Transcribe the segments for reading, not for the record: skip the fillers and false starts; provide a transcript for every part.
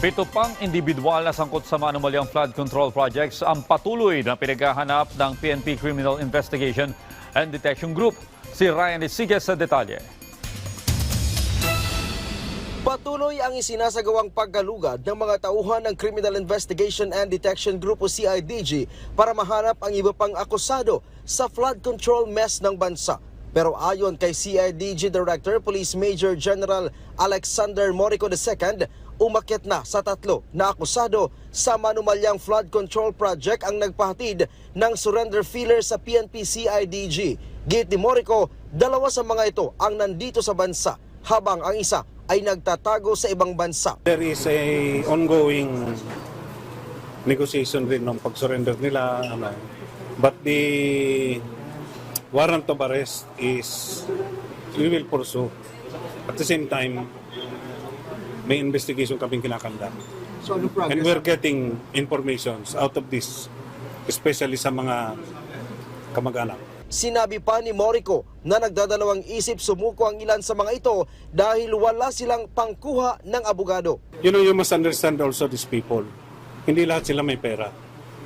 Pito pang individual na sangkot sa manumalyang flood control projects ang patuloy na pinaghahanap ng PNP Criminal Investigation and Detection Group. Si Ryan Lisigas sa detalye. Patuloy ang isinasagawang paggalugad ng mga tauhan ng Criminal Investigation and Detection Group o CIDG para mahanap ang iba pang akusado sa flood control mess ng bansa. Pero ayon kay CIDG Director Police Major General Alexander Morico II, umakyat na sa 3 na akusado sa manumalyang flood control project ang nagpahatid ng surrender filler sa PNP CIDG. Git ni Morico, 2 sa mga ito ang nandito sa bansa habang ang isa ay nagtatago sa ibang bansa. There is a ongoing negotiation rin ng pag-surrender nila. But the warrant of arrest is we will pursue. At the same time, may investigation kaming kinakanda. So, ano progress? And we're getting informations out of this, especially sa mga kamag-anak. Sinabi pa ni Morico na nagdadalawang isip sumuko ang ilan sa mga ito dahil wala silang pangkuha ng abogado. You know, you must understand also these people. Hindi lahat sila may pera.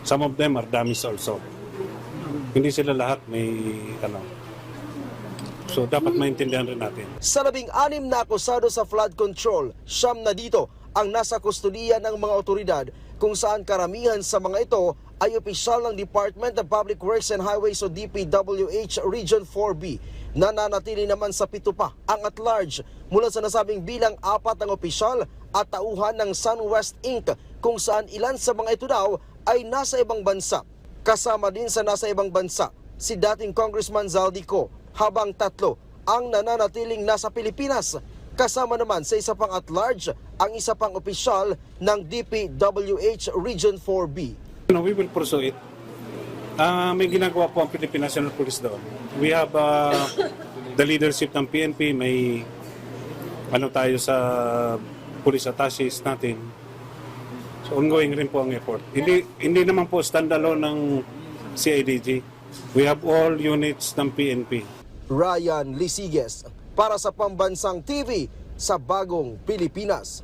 Some of them are dummies also. Hindi sila lahat may So dapat maintindihan rin natin. Sa 16 na akusado sa flood control, 9 na dito ang nasa kustudiya ng mga otoridad kung saan karamihan sa mga ito ay opisyal ng Department of Public Works and Highways o DPWH Region 4B. Nananatili naman sa 7 pa ang at large mula sa nasabing bilang 4 ang opisyal at tauhan ng SunWest Inc. kung saan ilan sa mga ito daw ay nasa ibang bansa. Kasama din sa nasa ibang bansa si dating Congressman Zaldico, habang 3 ang nananatiling nasa Pilipinas. Kasama naman sa isa pang at-large ang isa pang opisyal ng DPWH Region 4B. We will pursue it. May ginagawa po ang Philippine National Police doon. We have the leadership ng PNP, may tayo sa police attaches natin. So ongoing rin po ang effort. Hindi naman po standalone ng CIDG. We have all units ng PNP. Ryan Lisigas para sa Pambansang TV sa Bagong Pilipinas.